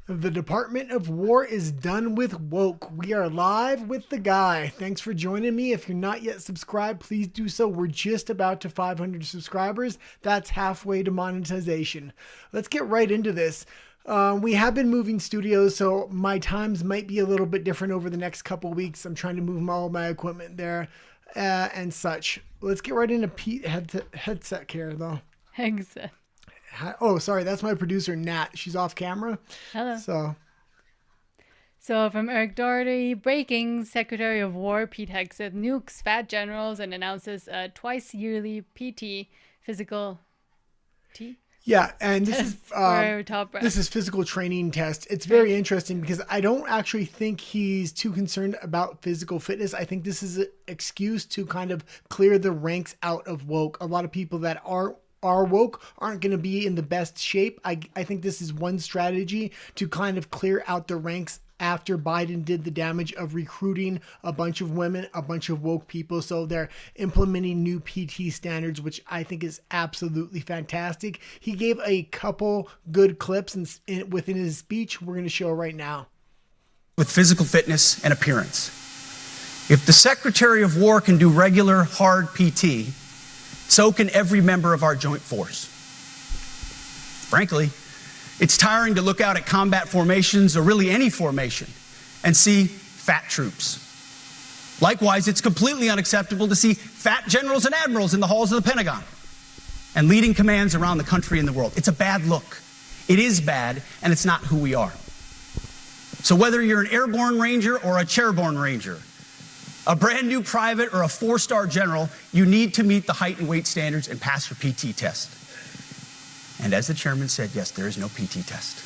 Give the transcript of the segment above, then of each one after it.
The Department of War is done with woke. We are live with the guy. Thanks for joining me. If you're not yet subscribed, please do so. We're just about to 500 subscribers. That's halfway to monetization. Let's get right into this. We have been moving studios, so my times might be a little bit different over the next couple weeks. I'm trying to move all my equipment there and such. Let's get right into Pete headset care, though. Headset. Oh, sorry. That's my producer, Nat. She's off camera. Hello. So from Eric Doherty, breaking, Secretary of War Pete Hegseth nukes fat generals and announces a twice yearly PT physical Yeah, and this is physical training test. It's very interesting because I don't actually think he's too concerned about physical fitness. I think this is an excuse to kind of clear the ranks out of woke. A lot of people that are woke aren't going to be in the best shape. I think this is one strategy to kind of clear out the ranks after Biden did the damage of recruiting a bunch of women, a bunch of woke people. So they're implementing new PT standards, which I think is absolutely fantastic. He gave a couple good clips within his speech we're going to show right now. With physical fitness and appearance. If the Secretary of War can do regular hard PT, so can every member of our joint force. Frankly, it's tiring to look out at combat formations, or really any formation, and see fat troops. Likewise, it's completely unacceptable to see fat generals and admirals in the halls of the Pentagon and leading commands around the country and the world. It's a bad look. It is bad, and it's not who we are. So whether you're an airborne ranger or a chairborne ranger, a brand new private or a 4-star general, you need to meet the height and weight standards and pass your PT test. And as the chairman said, yes, there is no PT test.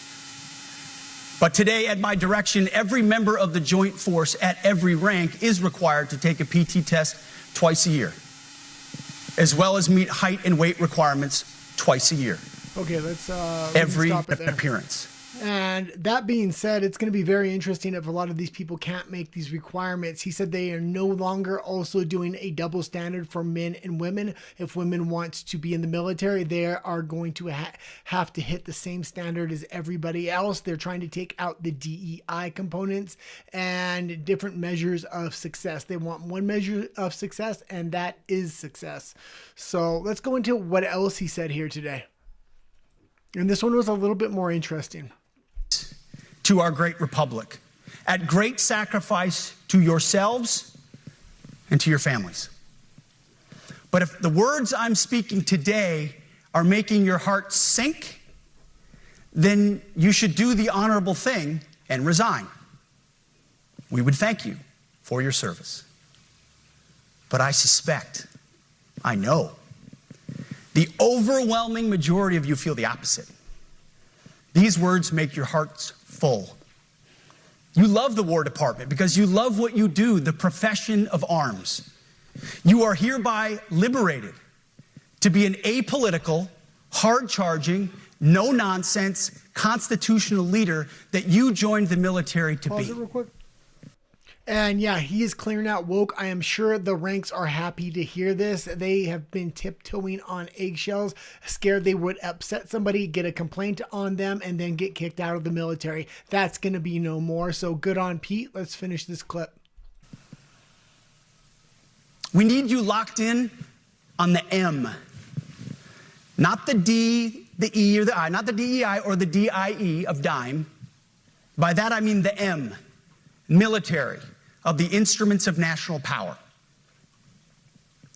But today, at my direction, every member of the joint force at every rank is required to take a PT test twice a year, as well as meet height and weight requirements twice a year. Okay, let's every stop it there. appearance. And that being said, it's going to be very interesting if a lot of these people can't make these requirements. He said they are no longer also doing a double standard for men and women. If women want to be in the military, they are going to have to hit the same standard as everybody else. They're trying to take out the DEI components and different measures of success. They want one measure of success, and that is success. So let's go into what else he said here today. And this one was a little bit more interesting. To our great republic, at great sacrifice to yourselves and to your families. But if the words I'm speaking today are making your heart sink, then you should do the honorable thing and resign. We would thank you for your service. But I suspect, I know, the overwhelming majority of you feel the opposite. These words make your hearts full. You love the War Department because you love what you do, the profession of arms. You are hereby liberated to be an apolitical, hard-charging, no-nonsense, constitutional leader that you joined the military to Pause be. it real quick. And yeah, he is clearing out woke. I am sure the ranks are happy to hear this. They have been tiptoeing on eggshells, scared they would upset somebody, get a complaint on them, and then get kicked out of the military. That's going to be no more. So good on Pete. Let's finish this clip. We need you locked in on the M. Not the D, the E, or the I. Not the DEI or the DIE of dime. By that I mean the M. Military, of the instruments of national power.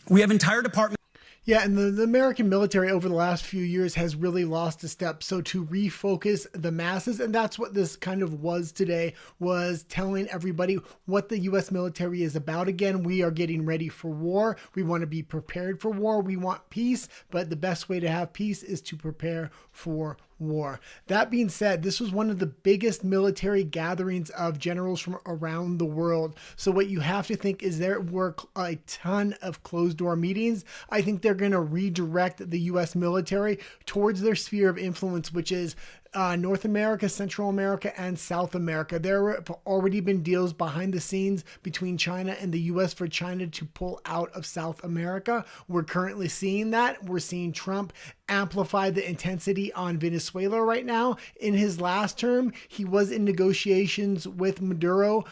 We have entire departments. Yeah, and the American military over the last few years has really lost a step. So to refocus the masses, and that's what this kind of was today, was telling everybody what the U.S. military is about again. We are getting ready for war. We want to be prepared for war. We want peace, but the best way to have peace is to prepare for war. That being said, this was one of the biggest military gatherings of generals from around the world. So what you have to think is there were a ton of closed door meetings. I think they're going to redirect the U.S. military towards their sphere of influence, which is North America, Central America, and South America. There have already been deals behind the scenes between China and the U.S. for China to pull out of South America. We're currently seeing that. We're seeing Trump amplify the intensity on Venezuela right now. In his last term, he was in negotiations with Maduro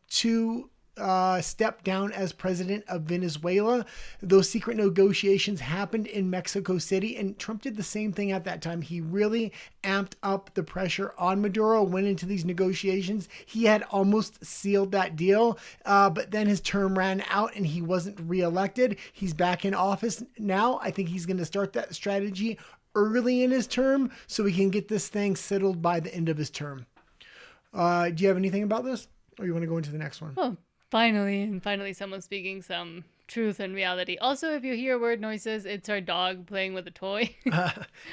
to step down as president of Venezuela. Those secret negotiations happened in Mexico City, and Trump did the same thing at that time. He really amped up the pressure on Maduro, went into these negotiations. He had almost sealed that deal, but then his term ran out and he wasn't reelected. He's back in office now. I think he's going to start that strategy early in his term so we can get this thing settled by the end of his term. Do you have anything about this, or you want to go into the next one? Oh, finally someone speaking some truth and reality. Also, if you hear word noises, it's our dog playing with a toy.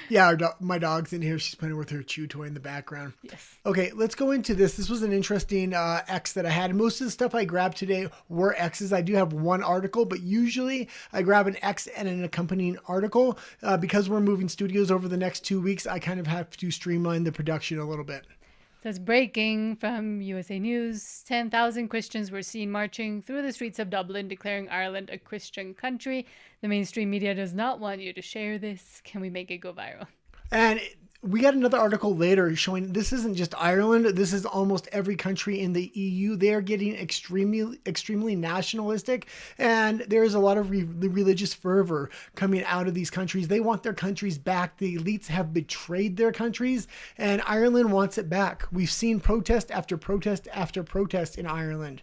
Yeah, my dog's in here. She's playing with her chew toy in the background. Yes. Okay, let's go into this. This was an interesting X that I had. Most of the stuff I grabbed today were X's. I do have one article, but usually I grab an X and an accompanying article. Because we're moving studios over the next 2 weeks, I kind of have to streamline the production a little bit. Says breaking from USA News, 10,000 Christians were seen marching through the streets of Dublin, declaring Ireland a Christian country. The mainstream media does not want you to share this. Can we make it go viral? And we got another article later showing this isn't just Ireland. This is almost every country in the EU. They are getting extremely nationalistic, and there is a lot of religious fervor coming out of these countries. They want their countries back. The elites have betrayed their countries, and Ireland wants it back. We've seen protest after protest after protest in Ireland.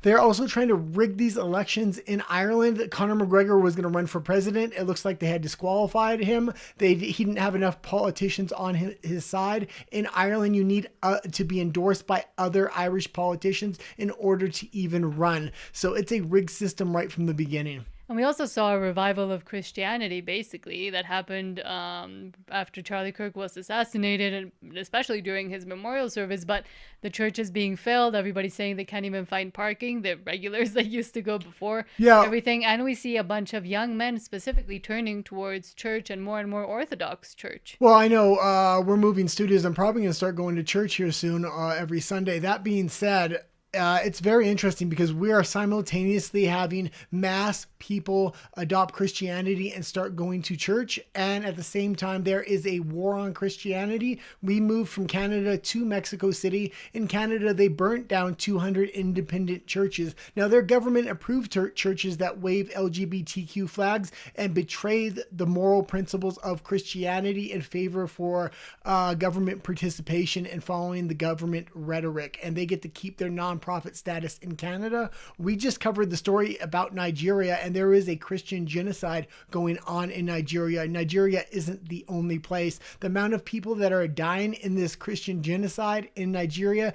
They're also trying to rig these elections in Ireland. Conor McGregor was going to run for president. It looks like they had disqualified him. He didn't have enough politicians on his side. In Ireland, you need to be endorsed by other Irish politicians in order to even run. So it's a rigged system right from the beginning. And we also saw a revival of Christianity, basically, that happened after Charlie Kirk was assassinated, and especially during his memorial service. But the church is being filled. Everybody's saying they can't even find parking. The regulars that used to go before everything. And we see a bunch of young men specifically turning towards church and more Orthodox church. Well, I know we're moving studios. I'm probably going to start going to church here soon every Sunday. That being said, it's very interesting because we are simultaneously having mass people adopt Christianity and start going to church. And at the same time, there is a war on Christianity. We moved from Canada to Mexico City. In Canada, they burnt down 200 independent churches. Now, they're government-approved churches that wave LGBTQ flags and betray the moral principles of Christianity in favor for government participation and following the government rhetoric. And they get to keep their nonprofit status in Canada. We just covered the story about Nigeria, and there is a Christian genocide going on in Nigeria. Nigeria isn't the only place. The amount of people that are dying in this Christian genocide in Nigeria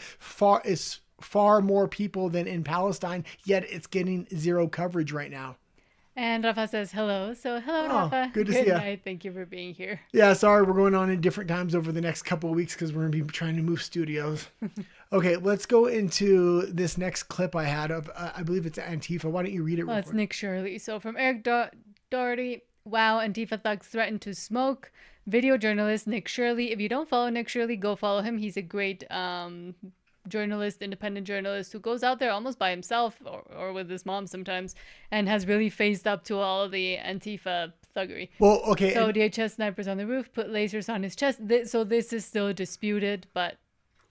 is far more people than in Palestine, yet it's getting zero coverage right now. And Rafa says hello. So hello, Rafa. Good to see you. Night. Thank you for being here. Yeah, sorry, we're going on in different times over the next couple of weeks because we're going to be trying to move studios. Okay, let's go into this next clip I had of, I believe it's Antifa. Why don't you read it real quick? It's Nick Shirley. So from Eric Doherty, wow, Antifa thugs threaten to smoke. Video journalist Nick Shirley. If you don't follow Nick Shirley, go follow him. He's a great journalist, independent journalist who goes out there almost by himself or with his mom sometimes and has really phased up to all of the Antifa thuggery. Well, okay. So DHS snipers on the roof put lasers on his chest. So this is still disputed, but...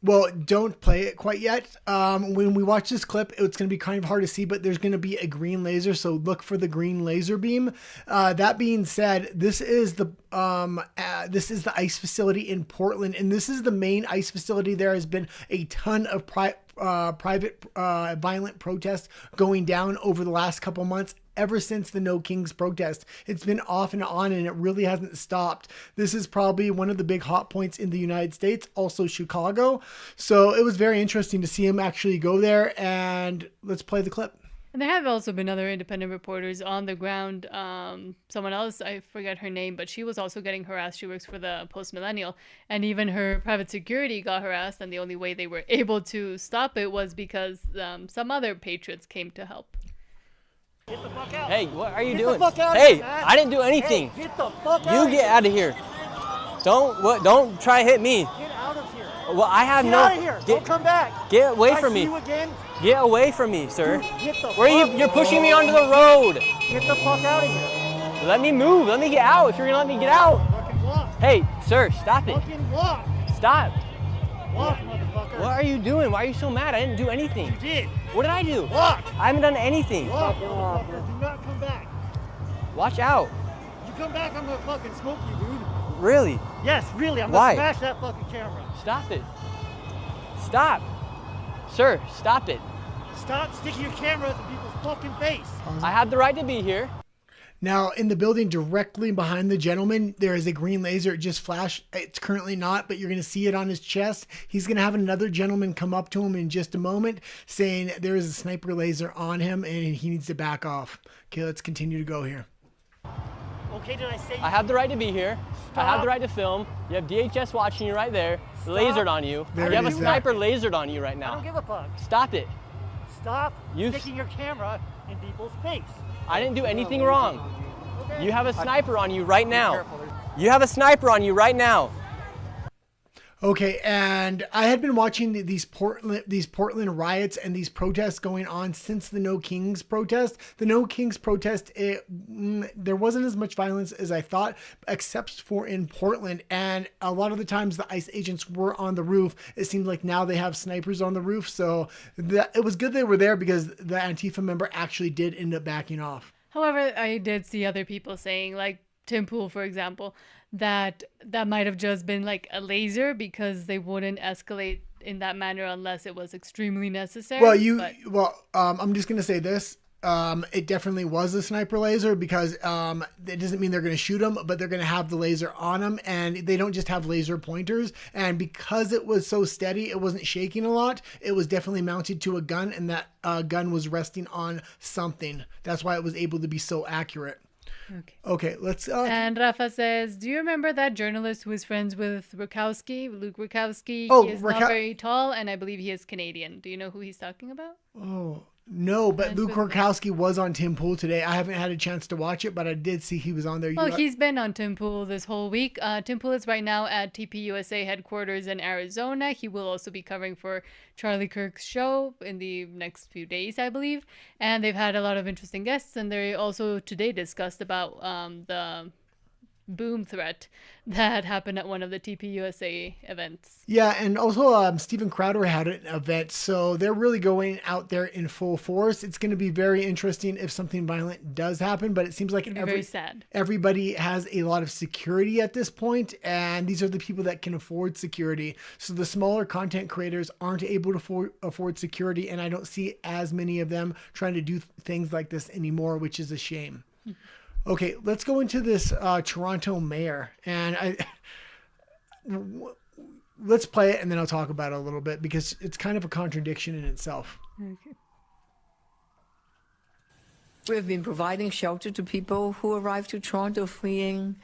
Well, don't play it quite yet. When we watch this clip, it's going to be kind of hard to see, but there's going to be a green laser, so look for the green laser beam. That being said, this is the ICE facility in Portland, and this is the main ICE facility. There has been a ton of private violent protests going down over the last couple months. Ever since the No Kings protest, it's been off and on, and it really hasn't stopped. This is probably one of the big hot points in the United States, also Chicago. So it was very interesting to see him actually go there, and let's play the clip. And there have also been other independent reporters on the ground. Someone else, I forget her name, but she was also getting harassed. She works for the Post Millennial, and even her private security got harassed, and the only way they were able to stop it was because some other patriots came to help. Get the fuck out. Hey, what are you Get doing? the fuck out Hey, of here, man. I didn't do anything. Hey, get the fuck out. You get out of here. Don't try to hit me. Get out of here. Well, I have Get no. out of here. Don't come back. Get away If from I me. see you again, Get away from me, sir. dude, get the Where are fuck. you? You're pushing me onto the road. Get the fuck out of here. Let me move. Let me get out. If you're gonna let me get out. Fucking walk. Hey, sir, stop it. Fucking walk. Stop. Walk, motherfucker. What are you doing? Why are you so mad? I didn't do anything. You did. What did I do? Walk. I haven't done anything. Walk, motherfucker. Do not come back. Watch out. You come back, I'm gonna fucking smoke you, dude. Really? Yes, really. I'm Why? gonna smash that fucking camera. Stop it. Stop. Sir, stop it. Stop sticking your camera in people's fucking face. I have the right to be here. Now, in the building directly behind the gentleman, there is a green laser. It just flashed. It's currently not, but you're going to see it on his chest. He's going to have another gentleman come up to him in just a moment saying there is a sniper laser on him and he needs to back off. Okay, let's continue to go here. Okay, did I say? I have the right to be here. I have the right to film. You have DHS watching you right there, lasered on you. There You have it a is sniper lasered on you right I now. don't give a fuck. Stop it. Stop You- sticking your camera in people's face. I didn't do anything wrong. Okay? You have a sniper on you right now. You have a sniper on you right now. Okay, and I had been watching these Portland riots and these protests going on since the No Kings protest. The No Kings protest, there wasn't as much violence as I thought, except for in Portland. And a lot of the times the ICE agents were on the roof. It seems like now they have snipers on the roof. So it was good they were there because the Antifa member actually did end up backing off. However, I did see other people saying, like Tim Pool, for example, that might have just been like a laser because they wouldn't escalate in that manner unless it was extremely necessary. Well, I'm just gonna say this. It definitely was a sniper laser because it doesn't mean they're going to shoot them, but they're going to have the laser on them, and they don't just have laser pointers. And because it was so steady, it wasn't shaking a lot. It was definitely mounted to a gun, and that gun was resting on something. That's why it was able to be so accurate. Okay, let's. And Rafa says, do you remember that journalist who is friends with Rukowski, Luke Rukowski? Oh, he is not very tall, and I believe he is Canadian. Do you know who he's talking about? Oh. No, but Luke Rukowski was on Tim Pool today. I haven't had a chance to watch it, but I did see he was on there. Well, he's been on Tim Pool this whole week. Tim Pool is right now at TPUSA headquarters in Arizona. He will also be covering for Charlie Kirk's show in the next few days, I believe. And they've had a lot of interesting guests, and they also today discussed about the boom threat that happened at one of the TPUSA events. Yeah, and also Steven Crowder had an event, so they're really going out there in full force. It's going to be very interesting if something violent does happen, but it seems like very sad. Everybody has a lot of security at this point, and these are the people that can afford security. So the smaller content creators aren't able to afford security, and I don't see as many of them trying to do things like this anymore, which is a shame. Okay, let's go into this Toronto mayor, and let's play it, and then I'll talk about it a little bit because it's kind of a contradiction in itself. Okay. We have been providing shelter to people who arrived to Toronto fleeing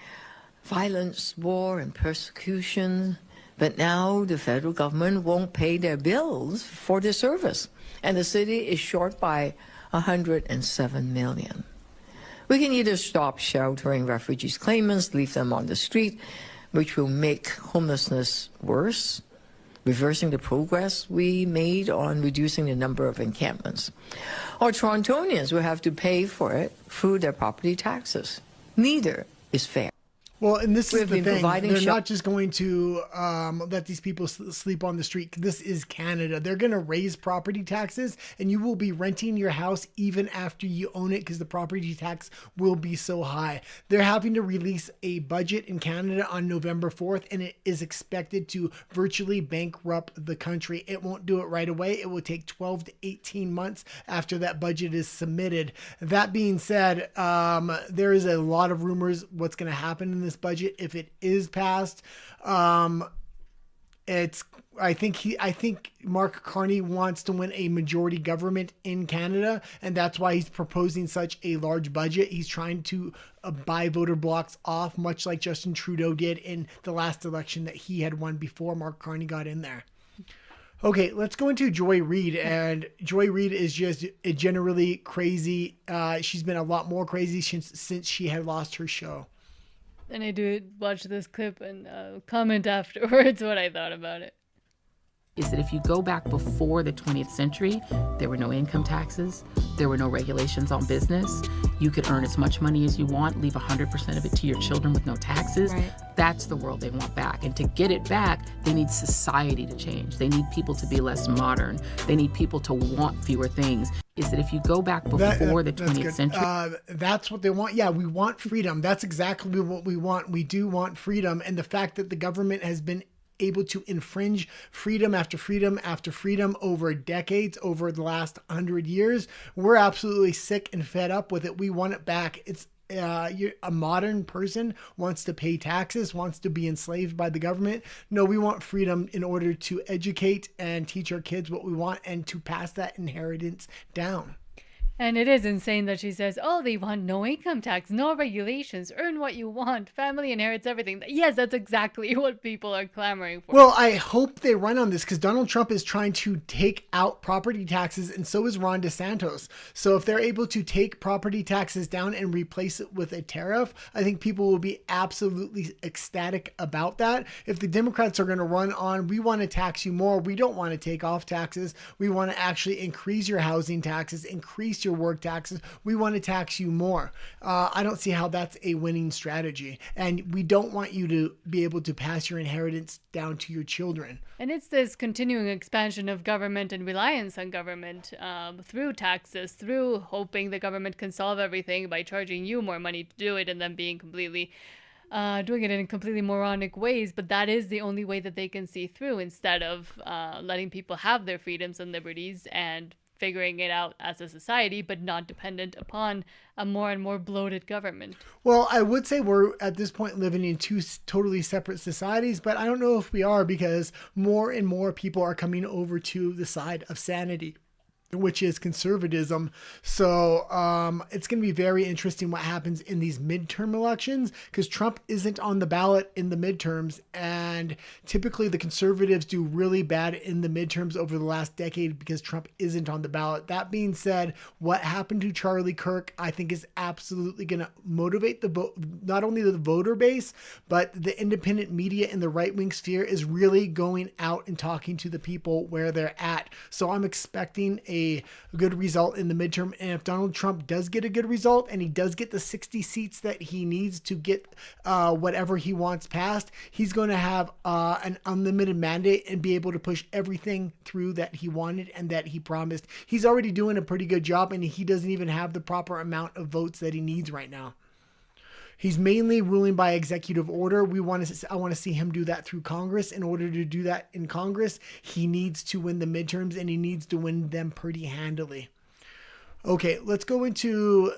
violence, war, and persecution. But now the federal government won't pay their bills for the service, and the city is short by $107 million. We can either stop sheltering refugees claimants, leave them on the street, which will make homelessness worse, reversing the progress we made on reducing the number of encampments. Or Torontonians will have to pay for it through their property taxes. Neither is fair. Well, and this is the thing. They're not just going to let these people sleep on the street. This is Canada. They're going to raise property taxes, and you will be renting your house even after you own it because the property tax will be so high. They're having to release a budget in Canada on November 4th, and it is expected to virtually bankrupt the country. It won't do it right away. It will take 12 to 18 months after that budget is submitted. That being said, there is a lot of rumors what's going to happen in this budget if it is passed. I think Mark Carney wants to win a majority government in Canada, and that's why he's proposing such a large budget. He's trying to buy voter blocks off, much like Justin Trudeau did in the last election that he had won before Mark Carney got in there. Okay, let's go into Joy Reid. And Joy Reid is just generally crazy. She's been a lot more crazy since she had lost her show. And I do watch this clip and comment afterwards what I thought about it. Is that if you go back before the 20th century, there were no income taxes, there were no regulations on business. You could earn as much money as you want, leave 100% of it to your children with no taxes. Right. That's the world they want back. And to get it back, they need society to change. They need people to be less modern. They need people to want fewer things. Is that if you go back before the 20th century. That's what they want. Yeah, we want freedom. That's exactly what we want. We do want freedom. And the fact that the government has been able to infringe freedom after freedom after freedom over decades, over the last 100 years, we're absolutely sick and fed up with it. We want it back. It's a modern person wants to pay taxes, wants to be enslaved by the government. No, we want freedom in order to educate and teach our kids what we want and to pass that inheritance down. And it is insane that she says, oh, they want no income tax, no regulations, earn what you want, family inherits everything. Yes, that's exactly what people are clamoring for. Well, I hope they run on this because Donald Trump is trying to take out property taxes, and so is Ron DeSantis. So if they're able to take property taxes down and replace it with a tariff, I think people will be absolutely ecstatic about that. If the Democrats are going to run on, we want to tax you more, we don't want to take off taxes, we want to actually increase your housing taxes, increase your work taxes, we want to tax you more. I don't see how that's a winning strategy. And we don't want you to be able to pass your inheritance down to your children. And it's this continuing expansion of government and reliance on government through taxes, through hoping the government can solve everything by charging you more money to do it and then being completely doing it in completely moronic ways. But that is the only way that they can see through, instead of letting people have their freedoms and liberties and figuring it out as a society, but not dependent upon a more and more bloated government. Well, I would say we're at this point living in two totally separate societies, but I don't know if we are, because more and more people are coming over to the side of sanity, which is conservatism. So it's going to be very interesting what happens in these midterm elections, because Trump isn't on the ballot in the midterms. And typically the conservatives do really bad in the midterms over the last decade because Trump isn't on the ballot. That being said, what happened to Charlie Kirk, I think, is absolutely going to motivate the vote, not only the voter base, but the independent media in the right-wing sphere is really going out and talking to the people where they're at. So I'm expecting a good result in the midterm. And if Donald Trump does get a good result and he does get the 60 seats that he needs to get whatever he wants passed, he's going to have an unlimited mandate and be able to push everything through that he wanted and that he promised. He's already doing a pretty good job, and he doesn't even have the proper amount of votes that he needs right now. He's mainly ruling by executive order. I want to see him do that through Congress. In order to do that in Congress, he needs to win the midterms, and he needs to win them pretty handily. Okay, let's go into,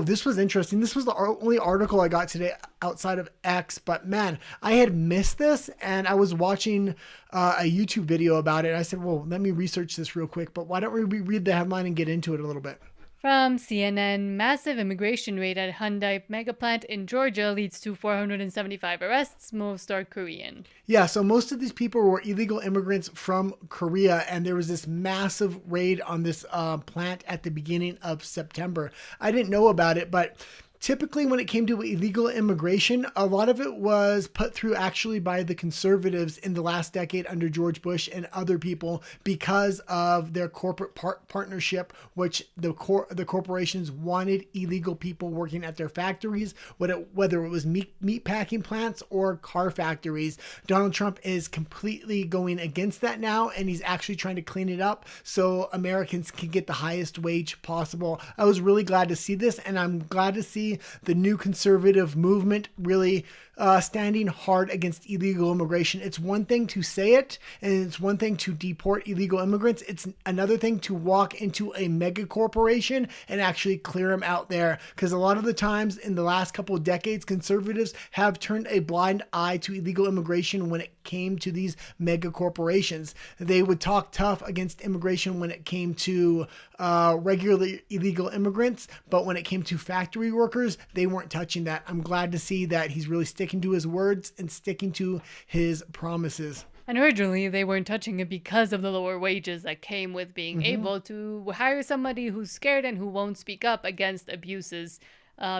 this was interesting. This was the only article I got today outside of X, but man, I had missed this, and I was watching a YouTube video about it. I said, well, let me research this real quick, but why don't we read the headline and get into it a little bit? From CNN, massive immigration raid at Hyundai megaplant in Georgia leads to 475 arrests. Most are Korean. Yeah, so most of these people were illegal immigrants from Korea, and there was this massive raid on this plant at the beginning of September. I didn't know about it, but typically when it came to illegal immigration, a lot of it was put through actually by the conservatives in the last decade under George Bush and other people because of their corporate partnership, which the corporations wanted illegal people working at their factories, whether it was meat packing plants or car factories. Donald Trump is completely going against that now, and he's actually trying to clean it up so Americans can get the highest wage possible. I was really glad to see this, and I'm glad to see the new conservative movement really standing hard against illegal immigration. It's one thing to say it, and it's one thing to deport illegal immigrants. It's another thing to walk into a mega corporation and actually clear them out there. Because a lot of the times in the last couple of decades, conservatives have turned a blind eye to illegal immigration when it came to these mega corporations. They would talk tough against immigration when it came to regular illegal immigrants, but when it came to factory workers, they weren't touching that. I'm glad to see that he's really sticking to his words and sticking to his promises. And originally, they weren't touching it because of the lower wages that came with being able to hire somebody who's scared and who won't speak up against abuses,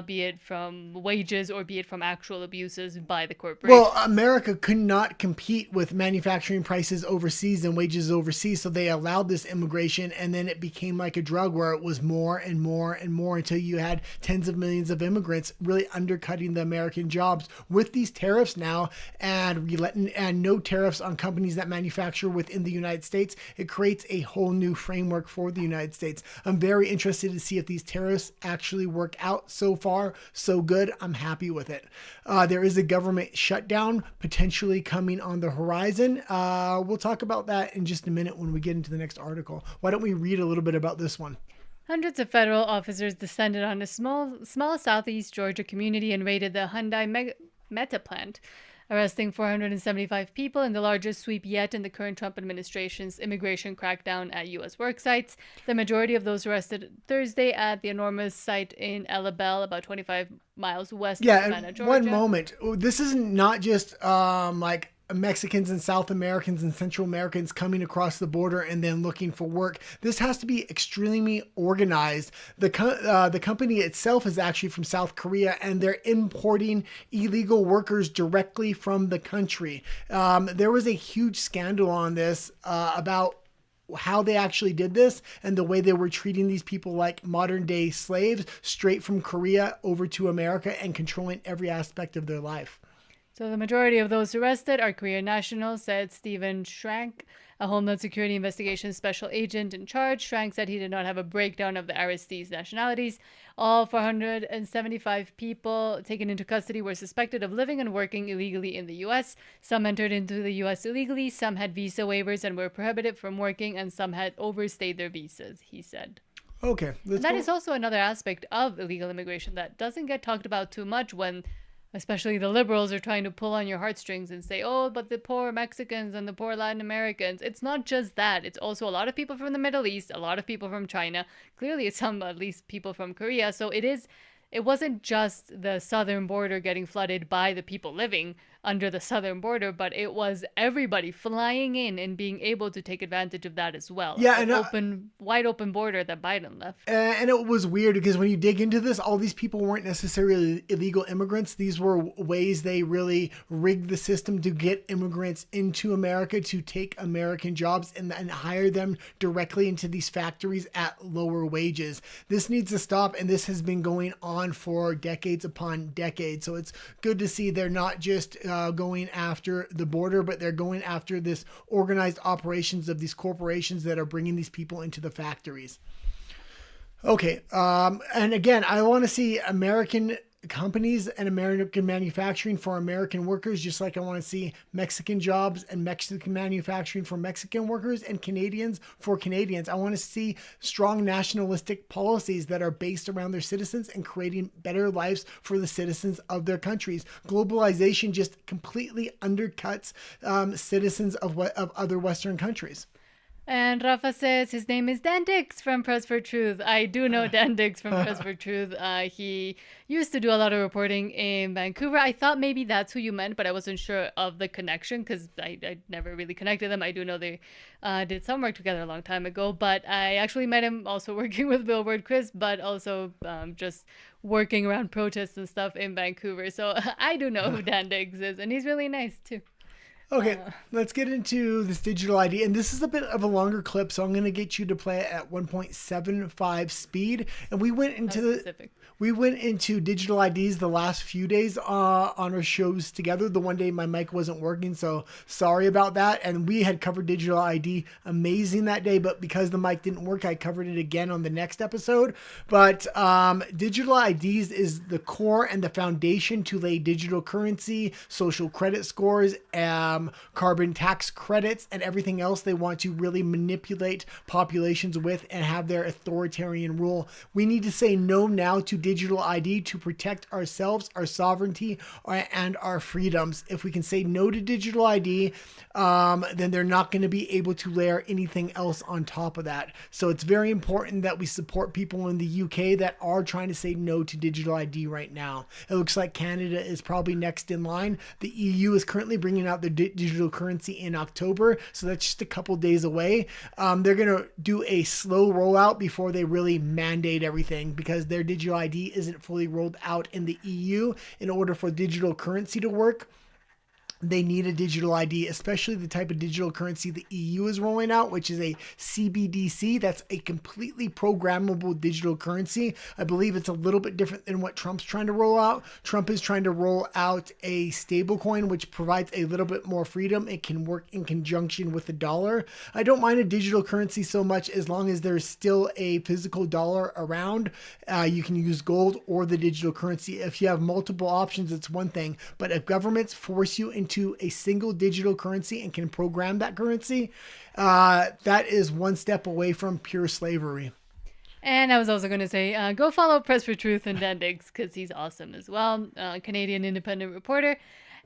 be it from wages or be it from actual abuses by the corporation. Well, America could not compete with manufacturing prices overseas and wages overseas, so they allowed this immigration, and then it became like a drug where it was more and more and more until you had tens of millions of immigrants really undercutting the American jobs. With these tariffs now and no tariffs on companies that manufacture within the United States, it creates a whole new framework for the United States. I'm very interested to see if these tariffs actually work out. So far, so good. I'm happy with it. There is a government shutdown potentially coming on the horizon. We'll talk about that in just a minute when we get into the next article. Why don't we read a little bit about this one? Hundreds of federal officers descended on a small southeast Georgia community and raided the Hyundai Meta plant, arresting 475 people in the largest sweep yet in the current Trump administration's immigration crackdown at U.S. work sites. The majority of those arrested Thursday at the enormous site in Elabel, about 25 miles west of Atlanta, Georgia. One moment. This is not just like Mexicans and South Americans and Central Americans coming across the border and then looking for work. This has to be extremely organized. The company itself is actually from South Korea, and they're importing illegal workers directly from the country. There was a huge scandal on this about how they actually did this and the way they were treating these people like modern day slaves straight from Korea over to America and controlling every aspect of their life. So the majority of those arrested are Korean nationals, said Stephen Schrank, a Homeland Security Investigations special agent in charge. Schrank said he did not have a breakdown of the arrestees' nationalities. All 475 people taken into custody were suspected of living and working illegally in the U.S. Some entered into the U.S. illegally, some had visa waivers and were prohibited from working, and some had overstayed their visas, he said. Okay. That is also another aspect of illegal immigration that doesn't get talked about too much when especially the liberals are trying to pull on your heartstrings and say, oh, but the poor Mexicans and the poor Latin Americans. It's not just that. It's also a lot of people from the Middle East, a lot of people from China, clearly some, at least people from Korea. So it wasn't just the southern border getting flooded by the people living under the southern border, but it was everybody flying in and being able to take advantage of that as well. Yeah, and wide open border that Biden left. And it was weird because when you dig into this, all these people weren't necessarily illegal immigrants. These were ways they really rigged the system to get immigrants into America to take American jobs and hire them directly into these factories at lower wages. This needs to stop, and this has been going on for decades upon decades. So it's good to see they're not just going after the border, but they're going after this organized operations of these corporations that are bringing these people into the factories. Okay. And again, I want to see American companies and American manufacturing for American workers, just like I want to see Mexican jobs and Mexican manufacturing for Mexican workers and Canadians for Canadians. I want to see strong nationalistic policies that are based around their citizens and creating better lives for the citizens of their countries. Globalization just completely undercuts citizens of other Western countries. And Rafa says his name is Dan Dix from Press for Truth. I do know Dan Dix from Press for Truth. He used to do a lot of reporting in Vancouver. I thought maybe that's who you meant, but I wasn't sure of the connection because I never really connected them. I do know they did some work together a long time ago, but I actually met him also working with Billboard Chris, but also just working around protests and stuff in Vancouver. So I do know who Dan Dix is, and he's really nice too. Okay, let's get into this digital ID. And this is a bit of a longer clip, so I'm going to get you to play it at 1.75 speed. And we went into digital IDs the last few days on our shows together. The one day my mic wasn't working, so sorry about that. And we had covered digital ID amazing that day, but because the mic didn't work, I covered it again on the next episode. But digital IDs is the core and the foundation to lay digital currency, social credit scores, carbon tax credits, and everything else they want to really manipulate populations with and have their authoritarian rule. We need to say no now to digital ID to protect ourselves, our sovereignty, and our freedoms. If we can say no to digital ID, then they're not going to be able to layer anything else on top of that. So it's very important that we support people in the UK that are trying to say no to digital ID right now. It looks like Canada is probably next in line. The EU is currently bringing out the mandate digital currency in October. So that's just a couple days away. They're going to do a slow rollout before they really mandate everything, because their digital ID isn't fully rolled out in the EU. In order for digital currency to work, they need a digital ID, especially the type of digital currency the EU is rolling out, which is a CBDC. That's a completely programmable digital currency. I believe it's a little bit different than what Trump's trying to roll out. Trump is trying to roll out a stablecoin, which provides a little bit more freedom. It can work in conjunction with the dollar. I don't mind a digital currency so much as long as there's still a physical dollar around. You can use gold or the digital currency. If you have multiple options, it's one thing. But if governments force you into a single digital currency and can program that currency, that is one step away from pure slavery. And I was also going to say, go follow Press for Truth and Dendix, because he's awesome as well. Canadian independent reporter.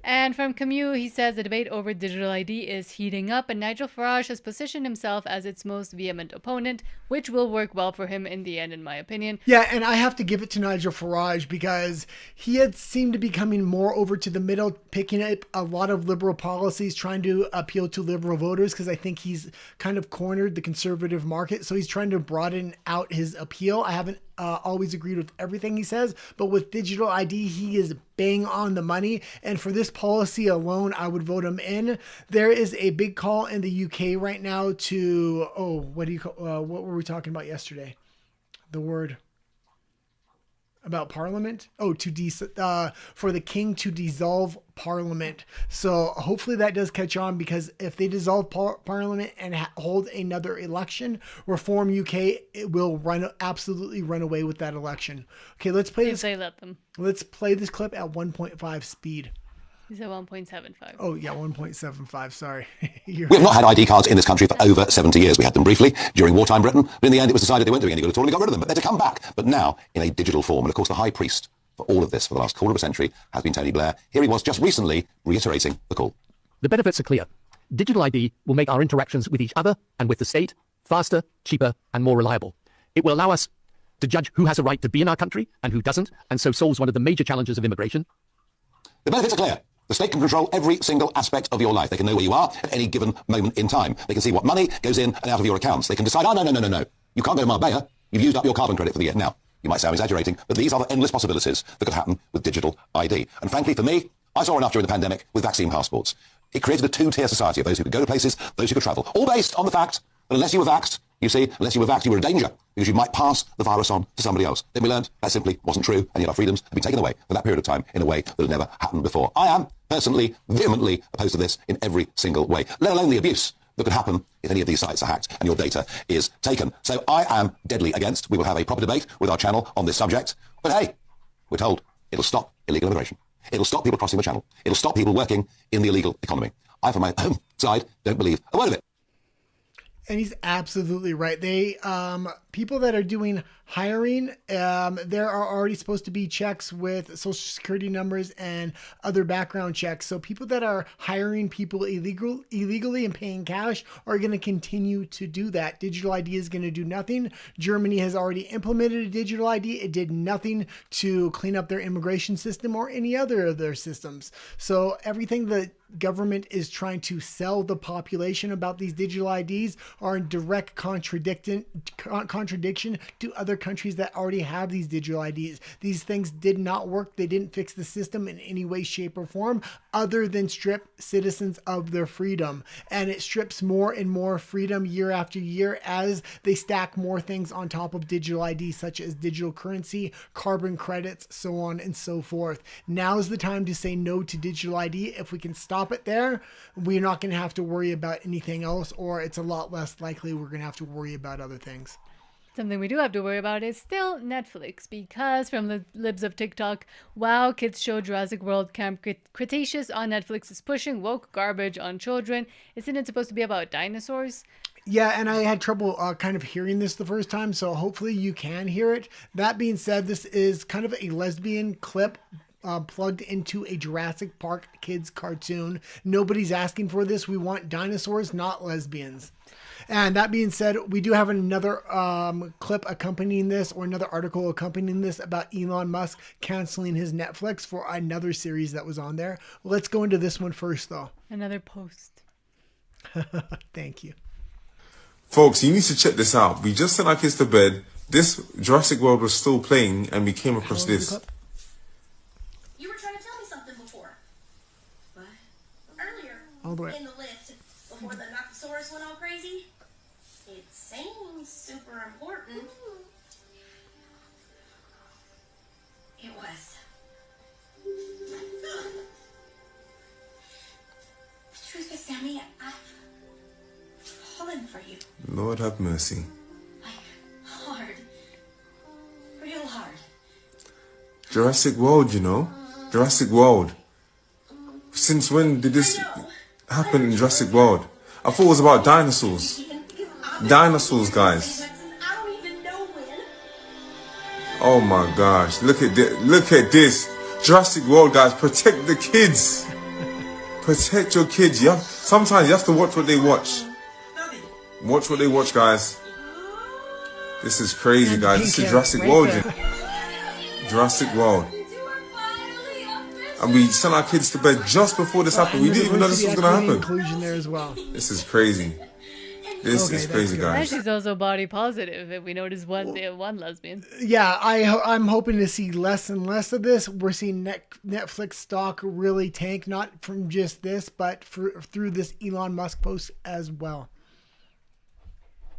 And from Camus, he says the debate over digital ID is heating up, and Nigel Farage has positioned himself as its most vehement opponent, which will work well for him in the end, in my opinion. Yeah, and I have to give it to Nigel Farage, because he had seemed to be coming more over to the middle, picking up a lot of liberal policies, trying to appeal to liberal voters, because I think he's kind of cornered the conservative market. So he's trying to broaden out his appeal. I haven't always agreed with everything he says, but with digital ID, he is bang on the money. And for this policy alone, I would vote him in. There is a big call in the UK right now to, what were we talking about yesterday? The word about Parliament? Oh, for the king to dissolve Parliament. So hopefully that does catch on, because if they dissolve Parliament and hold another election, Reform UK will absolutely run away with that election. Okay, let's play this. They let them. Let's play this clip at 1.5 speed. He said 1.75. Oh, yeah, 1.75. Sorry. We have not had ID cards in this country for over 70 years. We had them briefly during wartime Britain, but in the end it was decided they weren't doing any good at all and we got rid of them. But they're to come back, but now in a digital form. And of course the high priest for all of this for the last quarter of a century has been Tony Blair. Here he was just recently reiterating the call. The benefits are clear. Digital ID will make our interactions with each other and with the state faster, cheaper, and more reliable. It will allow us to judge who has a right to be in our country and who doesn't, and so solves one of the major challenges of immigration. The benefits are clear. The state can control every single aspect of your life. They can know where you are at any given moment in time. They can see what money goes in and out of your accounts. They can decide, oh, no. You can't go to Marbella. You've used up your carbon credit for the year. Now, you might say I'm exaggerating, but these are the endless possibilities that could happen with digital ID. And frankly, for me, I saw enough during the pandemic with vaccine passports. It created a two-tier society of those who could go to places, those who could travel, all based on the fact that unless you were vaxxed, you were in danger, because you might pass the virus on to somebody else. Then we learned that simply wasn't true, and yet our freedoms have been taken away for that period of time in a way that had never happened before. I am personally, vehemently opposed to this in every single way, let alone the abuse that could happen if any of these sites are hacked and your data is taken. So I am deadly against. We will have a proper debate with our channel on this subject. But hey, we're told it'll stop illegal immigration. It'll stop people crossing the channel. It'll stop people working in the illegal economy. I, from my own side, don't believe a word of it. And he's absolutely right. They people that are doing hiring, there are already supposed to be checks with social security numbers and other background checks. So people that are hiring people illegally and paying cash are going to continue to do that. Digital ID is going to do nothing. Germany has already implemented a digital ID. It did nothing to clean up their immigration system or any other of their systems. So everything that government is trying to sell the population about these digital IDs are in direct contradiction to other countries that already have these digital IDs. These things did not work. They didn't fix the system in any way, shape, or form other than strip citizens of their freedom. And it strips more and more freedom year after year as they stack more things on top of digital ID, such as digital currency, carbon credits, so on and so forth. Now is the time to say no to digital ID. If we can stop it there, we're not going to have to worry about anything else, or it's a lot less likely we're going to have to worry about other things. Something we do have to worry about is still Netflix, because from the libs of TikTok, wow, kids show Jurassic World Camp Cretaceous on Netflix is pushing woke garbage on children. Isn't it supposed to be about dinosaurs? Yeah, and I had trouble kind of hearing this the first time, so hopefully you can hear it. That being said, this is kind of a lesbian clip plugged into a Jurassic Park kids cartoon. Nobody's asking for this. We want dinosaurs, not lesbians. And that being said, we do have another clip accompanying this, or another article accompanying this, about Elon Musk canceling his Netflix for another series that was on there. Let's go into this one first, though. Another post. Thank you. Folks, you need to check this out. We just sent our kids to bed. This Jurassic World was still playing, and we came across this. You were trying to tell me something before. What? Earlier. All the way. In the lift, before the Nothosaurus went all crazy. It seems super important. It was. The truth is, Sammy, I've fallen for you. Lord have mercy. Like, hard. Real hard. Jurassic World, you know? Jurassic World. Since when did this happen in Jurassic World? I thought it was about dinosaurs. Dinosaurs, guys. Oh my gosh. Look at this. Look at this. Jurassic World, guys. Protect the kids. Protect your kids. Yeah. Sometimes you have to watch what they watch. Watch what they watch, guys. This is crazy, guys. This is Jurassic World. Jurassic World. And we sent our kids to bed just before this happened. We didn't even know this was going to happen. Inclusion there as well. This is crazy. This is crazy, guys. And she's also body positive. If we notice one lesbian. Yeah, I'm hoping to see less and less of this. We're seeing Netflix stock really tank, not from just this, but through this Elon Musk post as well.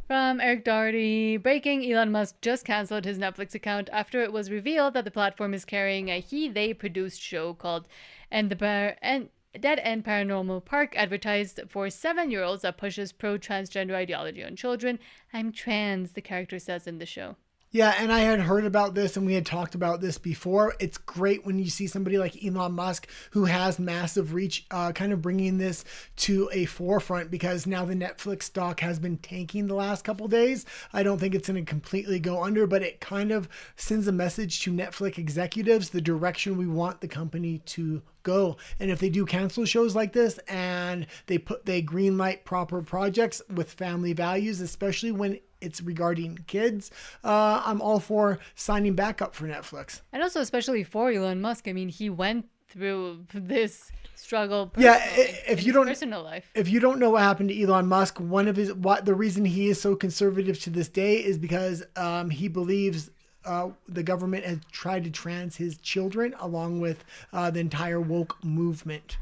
From Eric Doherty, breaking: Elon Musk just canceled his Netflix account after it was revealed that the platform is carrying a they produced show called Dead End Paranormal Park, advertised for 7-year-olds, that pushes pro-transgender ideology on children. I'm trans, the character says in the show. Yeah, and I had heard about this and we had talked about this before. It's great when you see somebody like Elon Musk who has massive reach kind of bringing this to a forefront, because now the Netflix stock has been tanking the last couple days. I don't think it's going to completely go under, but it kind of sends a message to Netflix executives the direction we want the company to go. And if they do cancel shows like this and they green light proper projects with family values, especially when it's regarding kids, I'm all for signing back up for Netflix. And also especially for Elon Musk. I mean, he went through this struggle if you don't personal life. If you don't know what happened to Elon Musk, the reason he is so conservative to this day is because he believes the government has tried to trans his children, along with the entire woke movement.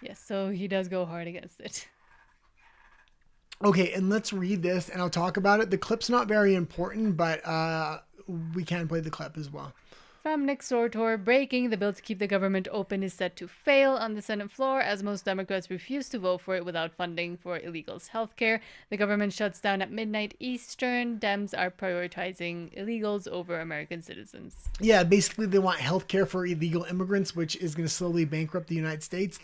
Yes, so he does go hard against it. Okay, and let's read this and I'll talk about it. The clip's not very important, but we can play the clip as well. From Nick Sortor, breaking: the bill to keep the government open is set to fail on the Senate floor, as most Democrats refuse to vote for it without funding for illegals' healthcare. The government shuts down at midnight Eastern. Dems are prioritizing illegals over American citizens. Yeah, basically they want healthcare for illegal immigrants, which is going to slowly bankrupt the United States.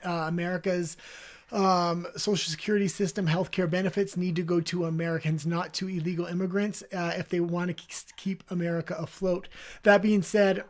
America's social security system, healthcare benefits need to go to Americans, not to illegal immigrants, if they want to keep America afloat. That being said,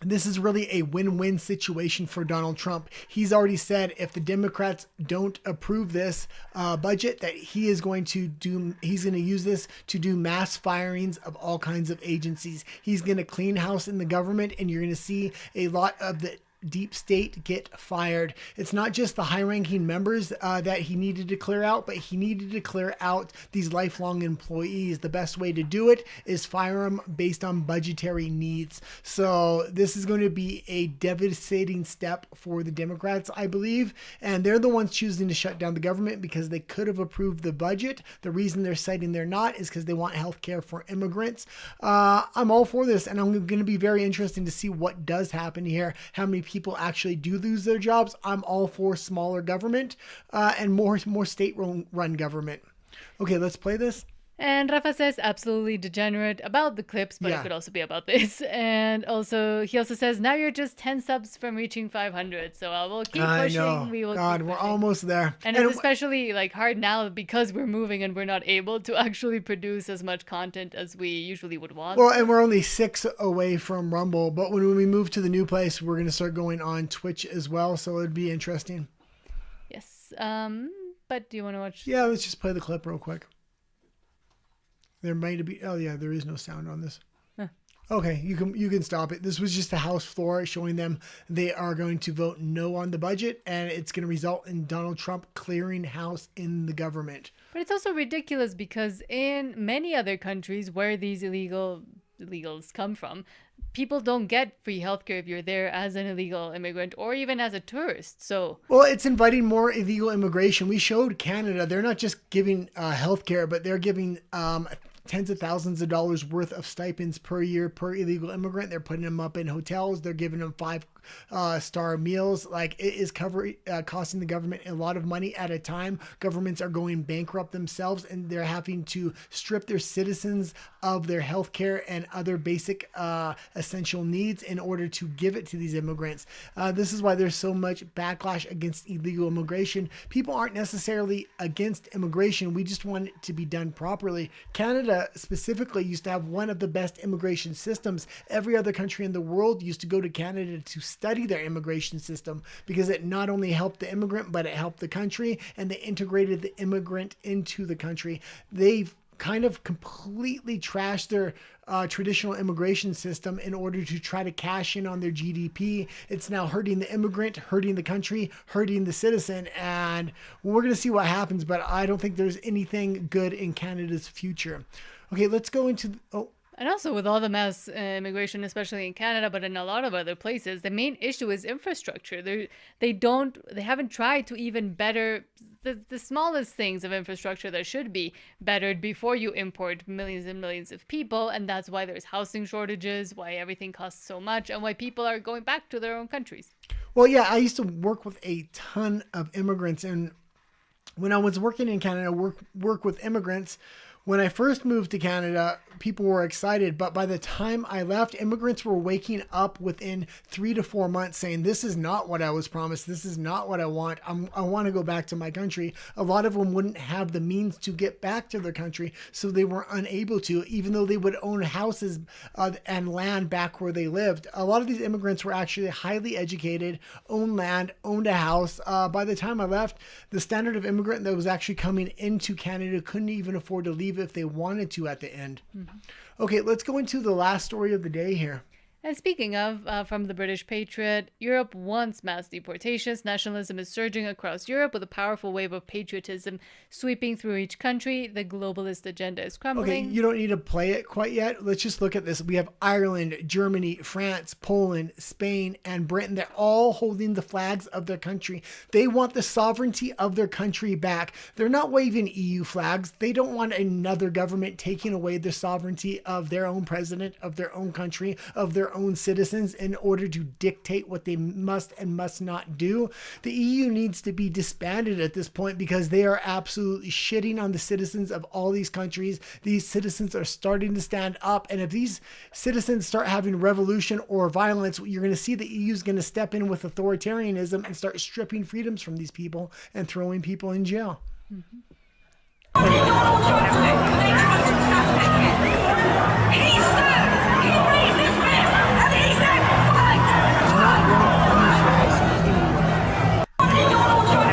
this is really a win-win situation for Donald Trump. He's already said if the Democrats don't approve this budget, that he's going to use this to do mass firings of all kinds of agencies. He's going to clean house in the government, and you're going to see a lot of the deep state get fired. It's not just the high-ranking members that he needed to clear out, but he needed to clear out these lifelong employees. The best way to do it is fire them based on budgetary needs. So this is going to be a devastating step for the Democrats, I believe, and they're the ones choosing to shut down the government because they could have approved the budget. The reason they're citing they're not is because they want health care for immigrants. I'm all for this, and I'm going to be very interesting to see what does happen here, how many people actually do lose their jobs. I'm all for smaller government and more state-run government. Okay, let's play this. And Rafa says absolutely degenerate about the clips, but it could also be about this. And he also says, now you're just 10 subs from reaching 500. So we'll keep pushing. I know. We will God, we're almost there. And it's especially hard now because we're moving and we're not able to actually produce as much content as we usually would want. Well, and we're only 6 away from Rumble. But when we move to the new place, we're going to start going on Twitch as well. So it'd be interesting. Yes. But do you want to watch? Yeah, let's just play the clip real quick. There might be. Oh, yeah, there is no sound on this. Huh. Okay, you can stop it. This was just the House floor showing them they are going to vote no on the budget, and it's going to result in Donald Trump clearing house in the government. But it's also ridiculous because in many other countries where these illegals come from, people don't get free healthcare if you're there as an illegal immigrant or even as a tourist. So, well, it's inviting more illegal immigration. We showed Canada. They're not just giving healthcare, but they're giving tens of thousands of dollars worth of stipends per year per illegal immigrant. They're putting them up in hotels. They're giving them 5-star meals. Like, it is costing the government a lot of money at a time. Governments are going bankrupt themselves, and they're having to strip their citizens of their health care and other basic essential needs in order to give it to these immigrants. This is why there's so much backlash against illegal immigration. People aren't necessarily against immigration. We just want it to be done properly. Canada specifically used to have one of the best immigration systems. Every other country in the world used to go to Canada to study their immigration system because it not only helped the immigrant, but it helped the country, and they integrated the immigrant into the country. They've kind of completely trashed their traditional immigration system in order to try to cash in on their GDP. It's now hurting the immigrant, hurting the country, hurting the citizen, and we're going to see what happens, but I don't think there's anything good in Canada's future. Okay, let's go into... And also with all the mass immigration, especially in Canada, but in a lot of other places, the main issue is infrastructure. They haven't tried to even better the smallest things of infrastructure that should be bettered before you import millions and millions of people. And that's why there's housing shortages, why everything costs so much, and why people are going back to their own countries. Well, yeah, I used to work with a ton of immigrants, and when I was working in Canada, work with immigrants. When I first moved to Canada, people were excited, but by the time I left, immigrants were waking up within 3 to 4 months saying, this is not what I was promised. This is not what I want. I want to go back to my country. A lot of them wouldn't have the means to get back to their country, so they were unable to, even though they would own houses and land back where they lived. A lot of these immigrants were actually highly educated, owned land, owned a house. By the time I left, the standard of immigrant that was actually coming into Canada couldn't even afford to leave if they wanted to at the end. Okay, let's go into the last story of the day here. And speaking of, from the British Patriot, Europe wants mass deportations. Nationalism is surging across Europe with a powerful wave of patriotism sweeping through each country. The globalist agenda is crumbling. Okay, you don't need to play it quite yet. Let's just look at this. We have Ireland, Germany, France, Poland, Spain, and Britain. They're all holding the flags of their country. They want the sovereignty of their country back. They're not waving EU flags. They don't want another government taking away the sovereignty of their own president, of their own country, of their own citizens in order to dictate what they must and must not do. The EU needs to be disbanded at this point because they are absolutely shitting on the citizens of all these countries. These citizens are starting to stand up, and if these citizens start having revolution or violence, you're going to see the EU is going to step in with authoritarianism and start stripping freedoms from these people and throwing people in jail.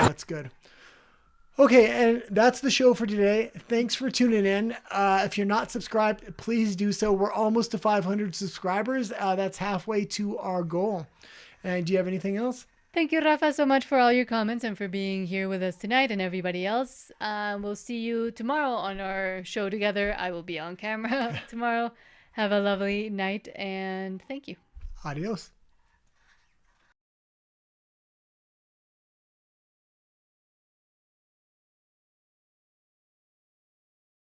That's good. Okay, and that's the show for today. Thanks for tuning in. If you're not subscribed, please do so. We're almost to 500 subscribers. That's halfway to our goal. And do you have anything else? Thank you, Rafa, so much for all your comments and for being here with us tonight and everybody else. We'll see you tomorrow on our show together. I will be on camera tomorrow. Have a lovely night and thank you. Adios.